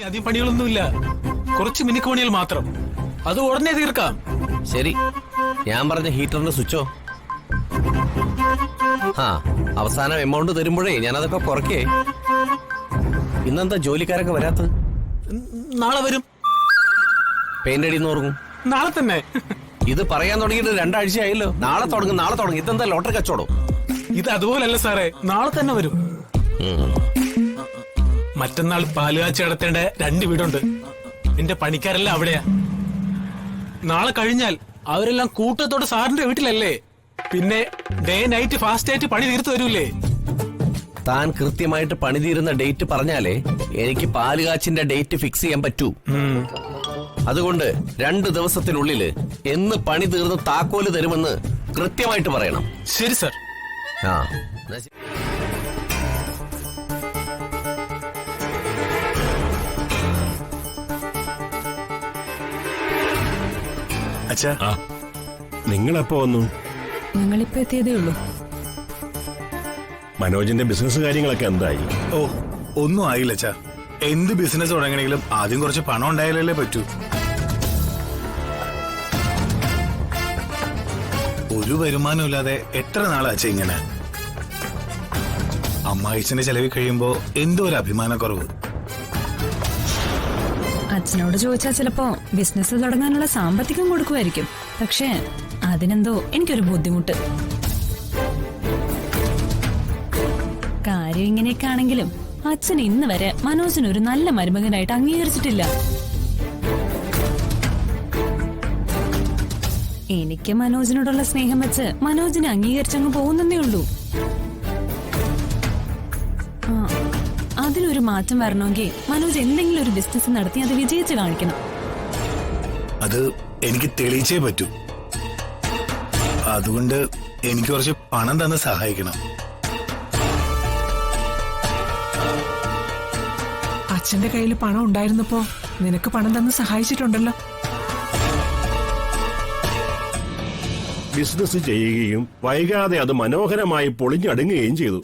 അധികം പണികളൊന്നുമില്ല, കുറച്ച് മിനുക്ക് പണികൾ മാത്രം. അത് ഉടനെ തീർക്കാം. ശരി, ഞാൻ പറഞ്ഞ ഹീറ്ററിന്റെ സ്വിച്ചോ? അവസാനം എമൗണ്ട് തരുമ്പോഴേ ഞാനതൊക്കെ കുറയ്ക്കേ. ഇന്നെന്താ ജോലിക്കാരൊക്കെ വരാത്തത്? നാളെ വരും. പെയിന്റ് അടിന്ന് ഓർക്കും നാളെ തന്നെ. ഇത് പറയാൻ തുടങ്ങിയിട്ട് 2 ആഴ്ചയായല്ലോ. നാളെ തുടങ്ങും. ഇതെന്താ ലോട്ടറി കച്ചവടം? ഇത് അതുപോലല്ല സാറേ, നാളെ തന്നെ വരും. മറ്റന്നാൾ പാലുകാച്ചി നടത്തേണ്ട 2 വീടുണ്ട്. എന്റെ പണിക്കാരെല്ലാം അവിടെയാ. നാളെ കഴിഞ്ഞാൽ അവരെല്ലാം കൂട്ടത്തോടെ സാറിന്റെ വീട്ടിലല്ലേ. പിന്നെ ഡേ നൈറ്റ് ഫാസ്റ്റ് ആയിട്ട് പണി തീർത്തു വരൂലേ. താൻ കൃത്യമായിട്ട് പണി തീരുന്ന ഡേറ്റ് പറഞ്ഞാലേ എനിക്ക് പാലുകാച്ചിന്റെ ഡേറ്റ് ഫിക്സ് ചെയ്യാൻ പറ്റൂ. അതുകൊണ്ട് 2 ദിവസത്തിനുള്ളില് എന്ന് പണി തീർന്ന് താക്കോല് തരുമെന്ന് കൃത്യമായിട്ട് പറയണം. ശരി സർ. അച്ഛാ, നിങ്ങളെപ്പോ വന്നു? ഞങ്ങളിപ്പോ എത്തിയതേ ഉള്ളൂ. മനോജിന്റെ ബിസിനസ് കാര്യങ്ങളൊക്കെ എന്തായി? ഓ, ഒന്നും ആയില്ല അച്ഛാ. എന്ത് ബിസിനസ് തുടങ്ങണമെങ്കിലും ആദ്യം കുറച്ച് പണം ഉണ്ടായാലല്ലേ പറ്റൂ. ഒരു വരുമാനം ഇല്ലാതെ എത്ര നാളാച്ച ഇങ്ങനെ? അമ്മായിച്ചന്റെ ചെലവിൽ കഴിയുമ്പോ എന്തോ ഒരു അഭിമാനക്കുറവ്. അച്ഛനോട് ചോദിച്ചാൽ ചിലപ്പോ ബിസിനസ് തുടങ്ങാനുള്ള സാമ്പത്തികം കൊടുക്കുമായിരിക്കും. പക്ഷേ അതിനെന്തോ എനിക്കൊരു ബുദ്ധിമുട്ട്. കാര്യം ഇങ്ങനെയൊക്കെ ആണെങ്കിലും അച്ഛൻ ഇന്ന് വരെ മനോജിനൊരു നല്ല മരുമകനായിട്ട് അംഗീകരിച്ചിട്ടില്ല. എനിക്ക് മനോജിനോടുള്ള സ്നേഹം വെച്ച് മനോജിനെ അംഗീകരിച്ചങ്ങ് പോകുന്നേ ഉള്ളൂ. അതിലൊരു മാറ്റം വരണമെങ്കിൽ മനോജ് എന്തെങ്കിലും ഒരു ബിസിനസ് നടത്തി അത് വിജയിച്ച് കാണിക്കണം. അത് എനിക്ക് തെളിയിച്ചേ പറ്റൂ. അതുകൊണ്ട് എനിക്ക് കുറച്ച് പണം തന്ന് സഹായിക്കണം. അച്ഛന്റെ കയ്യിൽ പണം ഉണ്ടായിരുന്നപ്പോ നിനക്ക് പണം തന്ന് സഹായിച്ചിട്ടുണ്ടല്ലോ. ബിസിനസ് ചെയ്യുകയും വൈകാതെ അത് മനോഹരമായി പൊളിഞ്ഞടുങ്ങുകയും ചെയ്തു.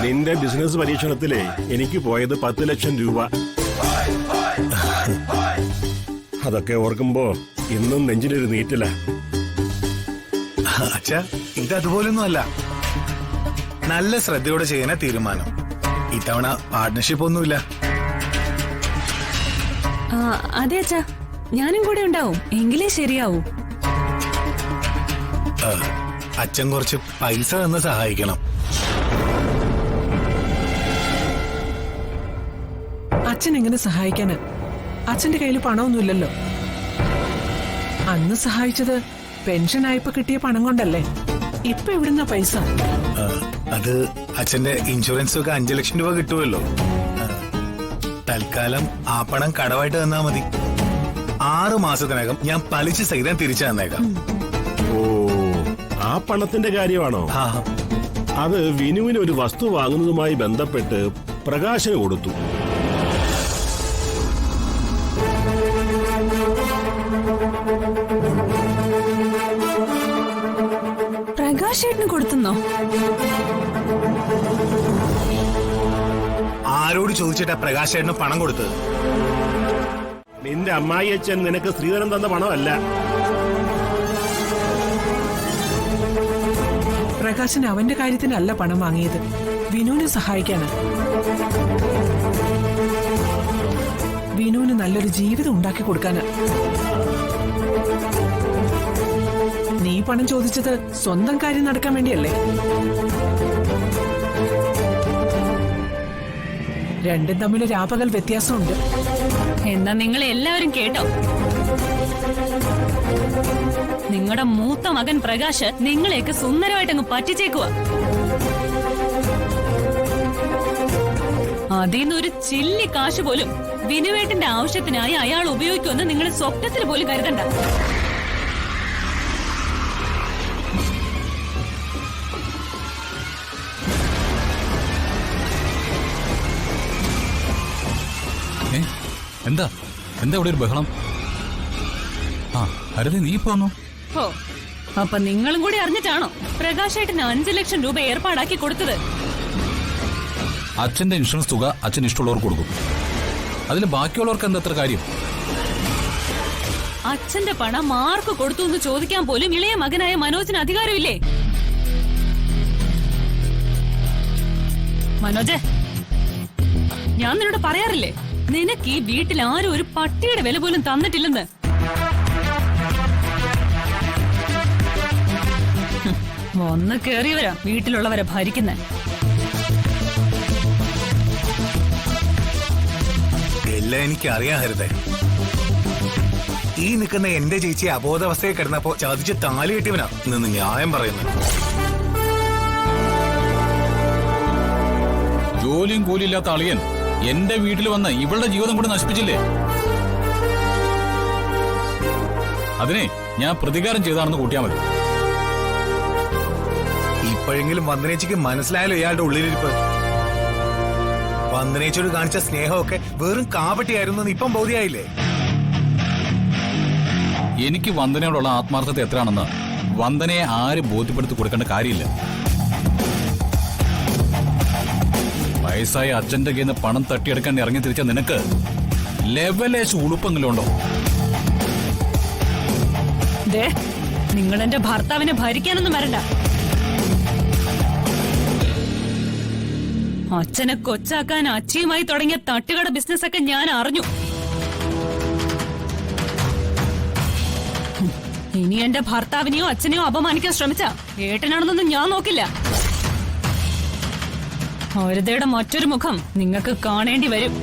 നിന്റെ ബിസിനസ് പരീക്ഷണത്തിലെ എനിക്ക് പോയത് 10 ലക്ഷം രൂപ. അതൊക്കെ ഓർക്കുമ്പോ ഇന്നും നെഞ്ചിനൊരു നീറ്റില്ല. അച്ഛാ, ഇത് അതുപോലൊന്നും അല്ല. നല്ല ശ്രദ്ധയോടെ ചെയ്യുന്ന തീരുമാനം. ഇത്തവണ പാർട്ട്ണർഷിപ്പ് ഒന്നുമില്ല. അതെ അച്ഛാ, ഞാനും കൂടെ ഉണ്ടാവും. എങ്കിലേ ശരിയാവൂ. അച്ഛൻ കുറച്ച് പൈസ തന്ന് സഹായിക്കണം. അച്ഛൻ എങ്ങനെ സഹായിക്കാന്? അച്ഛന്റെ കയ്യിൽ പണമൊന്നുമില്ലല്ലോ. അന്ന് സഹായിച്ചത് പെൻഷനായപ്പോ കിട്ടിയ പണം കൊണ്ടല്ലേ. ഇപ്പൊ എവിടുന്ന പൈസ? അത് അച്ഛന്റെ ഇൻഷുറൻസ് ഒക്കെ 5 ലക്ഷം രൂപ കിട്ടുമല്ലോ. തൽക്കാലം ആ പണം കടമായിട്ട് തന്നാ മതി. 6 മാസത്തിനകം ഞാൻ പലിശ സഹിതം തിരിച്ചു തന്നേക്കാം. ഓ, ആ പണത്തിന്റെ കാര്യമാണോ? അത് വിനുവിന് ഒരു വസ്തു വാങ്ങുന്നതുമായി ബന്ധപ്പെട്ട് പ്രകാശന് കൊടുത്തു. പ്രകാശേട്ടന് കൊടുത്തുന്നോ? ആരോട് ചോദിച്ചിട്ടാ പ്രകാശേട്ടന് പണം കൊടുത്തത്? നിന്റെ അമ്മായി അച്ഛൻ നിനക്ക് സ്ത്രീധനം തന്ന പണമല്ല. പ്രകാശന് അവന്റെ കാര്യത്തിനല്ല പണം വാങ്ങിയത്, വിനുവിനെ സഹായിക്കാന്. വിനുവിന് നല്ലൊരു ജീവിതം ഉണ്ടാക്കി കൊടുക്കാന്. നീ പണം ചോദിച്ചത് സ്വന്തം കാര്യം നടക്കാൻ വേണ്ടിയല്ലേ? രണ്ടും തമ്മിൽ രാപകൽ വ്യത്യാസമുണ്ട്. എന്നാ നിങ്ങൾ എല്ലാവരും കേട്ടോ. നിങ്ങളുടെ മൂത്ത മകൻ പ്രകാശ് നിങ്ങളെയൊക്കെ സുന്ദരമായിട്ടങ്ങ് പറ്റിച്ചേക്കുവാ. അതിന്നൊരു ചില്ലി കാശ് പോലും വിനുവേട്ടന്റെ ആവശ്യത്തിനായി അയാൾ ഉപയോഗിക്കുമെന്ന് നിങ്ങൾ സ്വപ്നത്തിൽ പോലും കരുതണ്ട. എന്താ എന്താ ഇവിടെ ഒരു ബഹളം? ഹരിത നീ പോന്നു? ഓ, അപ്പൊ നിങ്ങളും കൂടി അറിഞ്ഞിട്ടാണോ പ്രകാശേട്ടന് 5 ലക്ഷം രൂപ ഏർപ്പാടാക്കി കൊടുത്തത്? അച്ഛന്റെ ഇൻഷുറൻസ് തുക അച്ഛൻ ഇഷ്ടമുള്ളവർക്ക് കൊടുക്കും. അതിൽ ബാക്കിയുള്ളവർക്ക് എന്താ എത്ര കാര്യം? അച്ഛന്റെ പണം ആർക്ക് കൊടുത്തു എന്ന് ചോദിക്കാൻ പോലും ഇളയ മകനായ മനോജിന് അധികാരമില്ലേ? മനോജ്, ഞാൻ നിന്നോട് പറയാറില്ലേ, നിനക്ക് ഈ വീട്ടിൽ ആരും ഒരു പട്ടിയുടെ വില പോലും തന്നിട്ടില്ലെന്ന്. വന്ന് കേറിയവരാ വീട്ടിലുള്ളവരെ ഭരിക്കുന്നെ. എല്ലാം എനിക്കറിയാം ഹരിതേ. ഈ നിൽക്കുന്ന എന്റെ ചേച്ചി അബോധാവസ്ഥയിൽ കിടന്നപ്പോ ചതിച്ച് താലി കെട്ടിയവനാ നിന്ന് ന്യായം പറയുന്നത്. ജോലിയും കൂലിയില്ലാത്ത അളിയൻ എന്റെ വീട്ടിൽ വന്ന് ഇവളുടെ ജീവിതം കൂടി നശിപ്പിച്ചില്ലേ? അതിനെ ഞാൻ പ്രതികാരം ചെയ്താണെന്ന് കൂട്ടിയാൽ മതി. ഇപ്പോഴെങ്കിലും വന്ദനേച്ചിക്ക് മനസ്സിലായല്ലോ ഇയാളുടെ ഉള്ളിലിരിപ്പ്. വന്ദനേച്ചിയോട് കാണിച്ച സ്നേഹമൊക്കെ വെറും കാപട്ടിയായിരുന്നു എന്ന് ഇപ്പം ബോധ്യായില്ലേ? എനിക്ക് വന്ദനയോടുള്ള ആത്മാർത്ഥത എത്രയാണെന്ന് വന്ദനയെ ആരും ബോധ്യപ്പെടുത്തി കൊടുക്കേണ്ട കാര്യമില്ല. വയസ്സായ അച്ഛന്റെ കയ്യിൽ നിന്ന് പണം തട്ടിയെടുക്കാൻ ഇറങ്ങി തിരിച്ച നിനക്ക് ലെവലേശ് ഉളുപ്പെങ്കിലും ഉണ്ടോ? നിങ്ങൾ എന്റെ ഭർത്താവിനെ ഭരിക്കാനൊന്നും വരണ്ട. അച്ഛനെ കൊച്ചാക്കാൻ അച്ഛയുമായി തുടങ്ങിയ തട്ടുകട ബിസിനസ് ഒക്കെ ഞാൻ അറിഞ്ഞു. ഇനി എന്റെ ഭർത്താവിനെയോ അച്ഛനെയോ അപമാനിക്കാൻ ശ്രമിച്ച ഏട്ടനാണെന്നൊന്നും ഞാൻ നോക്കില്ല. ഹരിതയുടെ മറ്റൊരു മുഖം നിങ്ങൾക്ക് കാണേണ്ടി വരും.